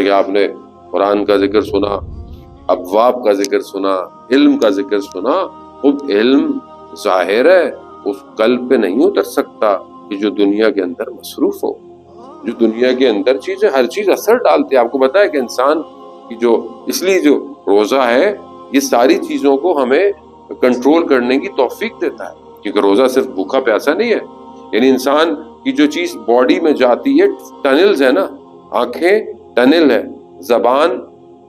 کہ آپ نے قرآن کا ذکر سنا، ابواب کا ذکر سنا، علم کا ذکر سنا. خود علم ظاہر ہے اس قلب پہ نہیں اتر سکتا کہ جو دنیا کے اندر مصروف ہو. جو دنیا کے اندر چیزیں، ہر چیز اثر ڈالتی ہے. آپ کو پتا ہے کہ انسان کی جو، اس لیے جو روزہ ہے یہ ساری چیزوں کو ہمیں کنٹرول کرنے کی توفیق دیتا ہے، کیونکہ روزہ صرف بھوکا پیاسا نہیں ہے. یعنی انسان کی جو چیز باڈی میں جاتی ہے، ٹنلز ہے نا، آنکھیں ٹنل ہے، زبان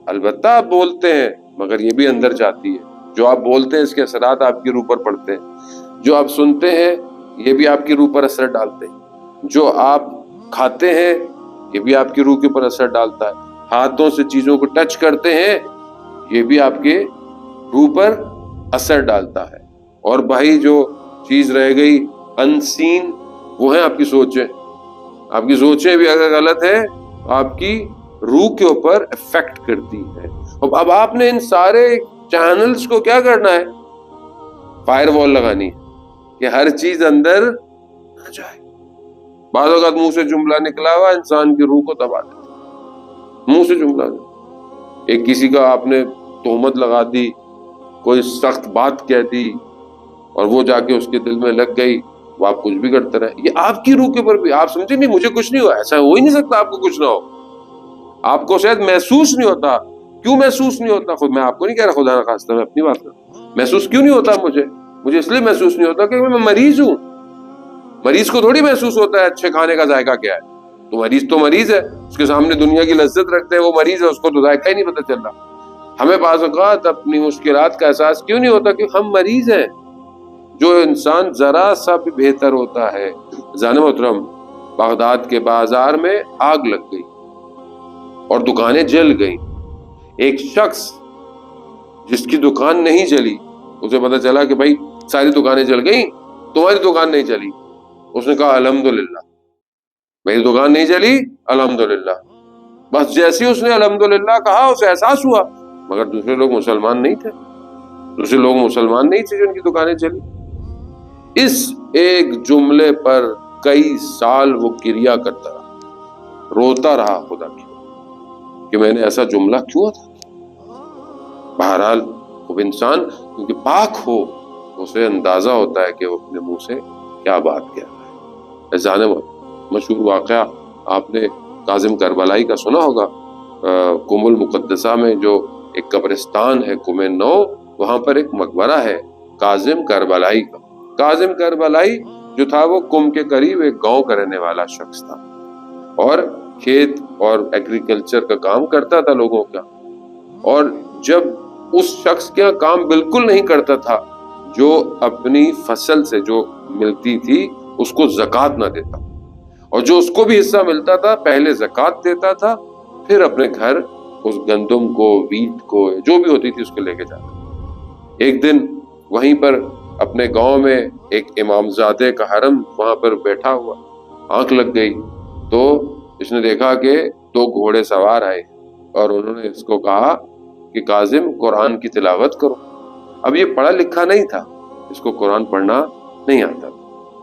البتہ آپ بولتے ہیں مگر یہ بھی اندر جاتی ہے. جو آپ بولتے ہیں اس کے اثرات آپ کی روح پر پڑتے ہیں، جو آپ سنتے ہیں یہ بھی آپ کی روح پر اثر ڈالتے ہیں، جو آپ کھاتے ہیں یہ بھی آپ کی روح کے اوپر اثر ڈالتا ہے، ہاتھوں سے چیزوں کو ٹچ کرتے ہیں یہ بھی آپ کے روح پر اثر ڈالتا ہے. اور بھائی جو چیز رہ گئی انسین، وہ ہیں آپ کی سوچیں. آپ کی سوچیں بھی اگر غلط ہیں آپ کی روح کے اوپر افیکٹ کرتی ہے. اب آپ نے ان سارے چینلز کو کیا کرنا ہے؟ فائر وال لگانی ہے کہ ہر چیز اندر نہ جائے. بعض اوقات منہ سے جملہ نکلا ہوا انسان کی روح کو دبا دیتا ہے. منہ سے جملہ، ایک کسی کا آپ نے تہمت لگا دی، کوئی سخت بات کہہ دی اور وہ جا کے اس کے دل میں لگ گئی، وہ آپ کچھ بھی کرتے رہے. یہ آپ کی روح کے اوپر بھی، آپ سمجھے نہیں مجھے کچھ نہیں ہوا، ایسا ہو ہی نہیں سکتا آپ کو کچھ نہ ہو. آپ کو شاید محسوس نہیں ہوتا. کیوں محسوس نہیں ہوتا؟ خود میں آپ کو نہیں کہہ رہا، خدا نہ خواستہ میں اپنی بات کر رہا ہوں. محسوس کیوں نہیں ہوتا مجھے اس لیے محسوس نہیں ہوتا کہ میں مریض ہوں. مریض کو تھوڑی محسوس ہوتا ہے اچھے کھانے کا ذائقہ کیا ہے. تو مریض ہے، اس کے سامنے دنیا کی لذت رکھتے ہیں، وہ مریض ہے، اس کو تو ذائقہ ہی نہیں پتہ چل رہا. ہمیں بعض اوقات اپنی مشکلات کا احساس کیوں نہیں ہوتا؟ کہ ہم مریض ہیں. جو انسان ذرا سا بھی بہتر ہوتا ہے. جان محترم، بغداد کے بازار میں آگ لگ گئی اور دکانیں جل گئیں. ایک شخص جس کی دکان نہیں جلی، اسے پتہ چلا کہ بھائی ساری دکانیں جل گئیں، تمہاری دکان نہیں جلی. اس نے کہا الحمدللہ، میری دکان نہیں جلی الحمدللہ. بس جیسے اس نے الحمدللہ کہا اسے احساس ہوا مگر دوسرے لوگ مسلمان نہیں تھے، جو ان کی دکانیں چلی. اس ایک جملے پر کئی سال وہ کریا کرتا رہا، روتا رہا خدا کی کہ میں نے ایسا جملہ کیوں تھا. بہرحال وہ انسان کیونکہ پاک ہو اسے اندازہ ہوتا ہے کہ وہ اپنے منہ سے کیا بات کہہ رہا ہے. مشہور واقعہ آپ نے کاظم کربلائی کا سنا ہوگا. قم المقدسہ میں جو ایک قبرستان ہے قم نو، وہاں پر ایک مقبرہ ہے کاظم کربلائی کا. کاظم کربلائی جو تھا وہ قم کے قریب ایک گاؤں کا رہنے والا شخص تھا اور کھیت اور ایگریکلچر کا کام کرتا تھا لوگوں کا. اور جب اس شخص کا کام بالکل نہیں کرتا تھا، جو اپنی فصل سے جو ملتی تھی اس کو زکوٰۃ نہ دیتا، اور جو اس کو بھی حصہ ملتا تھا پہلے زکوٰۃ دیتا تھا، پھر اپنے گھر اس گندم کو، ویٹ کو، جو بھی ہوتی تھی اس کو لے کے جاتا. ایک دن وہیں پر اپنے گاؤں میں ایک امام زادے کا حرم وہاں پر بیٹھا ہوا، آنکھ لگ گئی تو اس نے دیکھا کہ 2 گھوڑے سوار آئے اور انہوں نے اس کو کہا کہ کاظم قرآن کی تلاوت کرو. اب یہ پڑھا لکھا نہیں تھا، اس کو قرآن پڑھنا نہیں آتا.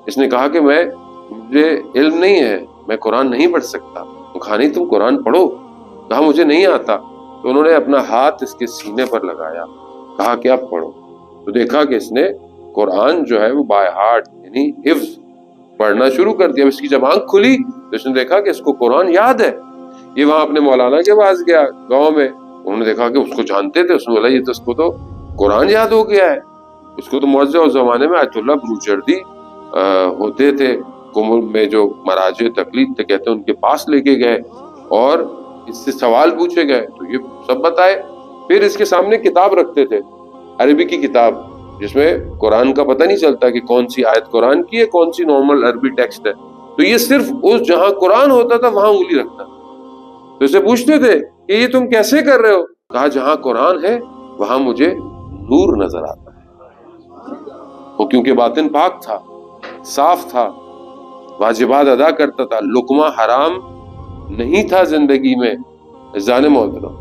اس نے کہا کہ مجھے علم نہیں ہے، میں قرآن نہیں پڑھ سکتا. تو کہا نہیں تم قرآن پڑھو. کہا مجھے نہیں آتا. تو انہوں نے اپنا ہاتھ اس کے سینے پر لگایا، کہا کہ آپ پڑھو. تو دیکھا کہ اس نے قرآن جو ہے وہ بائی ہارٹ یعنی حفظ پڑھنا شروع کر دیا. اس کی جب آنکھ کھلی تو اس نے دیکھا کہ اس کو قرآن یاد ہے. یہ وہاں اپنے مولانا کے پاس گیا گاؤں میں، انہوں نے دیکھا کہ اس کو جانتے تھے. اس نے بولا یہ تو اس کو تو قرآن یاد ہو گیا ہے. اس کو تو موجزہ اس زمانے میں آیت اللہ بروجردی ہوتے تھے قم میں، جو مراجع تقلید تھے کہتے ہیں، ان کے پاس لے کے گئے اور اس سے سوال پوچھے گئے تو یہ سب بتائے. پھر اس کے سامنے کتاب رکھتے تھے، عربی کی کتاب، جس میں قرآن کا پتہ نہیں چلتا کہ کون سی آیت قرآن کی ہے، کون سی نارمل عربی ٹیکسٹ ہے. تو یہ صرف اس جہاں قرآن ہوتا تھا وہاں انگلی رکھتا. تو اسے پوچھتے تھے کہ یہ تم کیسے کر رہے ہو؟ کہا جہاں قرآن ہے وہاں مجھے نور نظر آتا ہے. وہ کیونکہ باطن پاک تھا، صاف تھا، واجبات ادا کرتا تھا، لقمہ حرام نہیں تھا زندگی میں. جان محترم،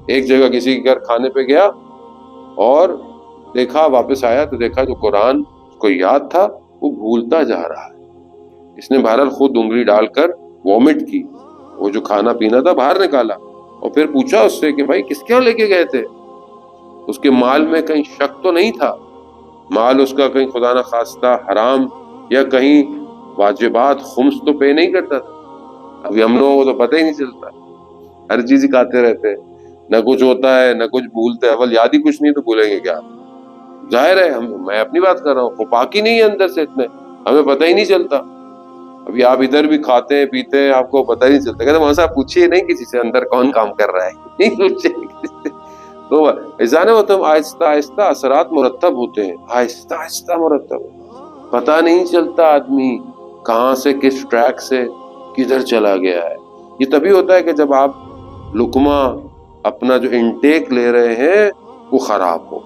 ایک جگہ کسی کے گھر کھانے پہ گیا اور دیکھا، واپس آیا تو دیکھا جو قرآن کو یاد تھا وہ بھولتا جا رہا ہے. اس نے بہرحال خود انگلی ڈال کر وومٹ کی، وہ جو کھانا پینا تھا باہر نکالا اور پھر پوچھا اس سے کہ بھائی کس کیا لے کے گئے تھے؟ اس کے مال میں کہیں شک تو نہیں تھا؟ مال اس کا کہیں خدا نہ خواستہ حرام یا کہیں واجبات خمس تو پے نہیں کرتا تھا؟ ابھی ہم لوگوں کو تو پتہ ہی نہیں چلتا، ہر چیز ہی کھاتے رہتے ہیں، نہ کچھ ہوتا ہے نہ کچھ بھولتے ہیں، اول یاد ہی کچھ نہیں تو بھولیں گے کیا؟ ظاہر ہے میں اپنی بات کر رہا ہوں، پاکی نہیں ہے اندر سے، اتنے ہمیں پتہ ہی نہیں چلتا۔ ابھی آپ ادھر بھی کھاتے ہیں پیتے ہیں، آپ کو پتہ ہی نہیں چلتا، کہتے وہاں سے آپ پوچھیے نہیں کسی سے اندر کون کام کر رہا ہے، نہیں پوچھے کسی سے۔ تو ایسا نہ ہوتا، آہستہ آہستہ اثرات مرتب ہوتے ہیں، آہستہ آہستہ مرتب، پتہ نہیں چلتا آدمی کہاں سے کس ٹریک سے کدھر چلا گیا ہے۔ یہ تبھی ہوتا ہے کہ جب آپ لقمہ اپنا جو انٹیک لے رہے ہیں وہ خراب ہو۔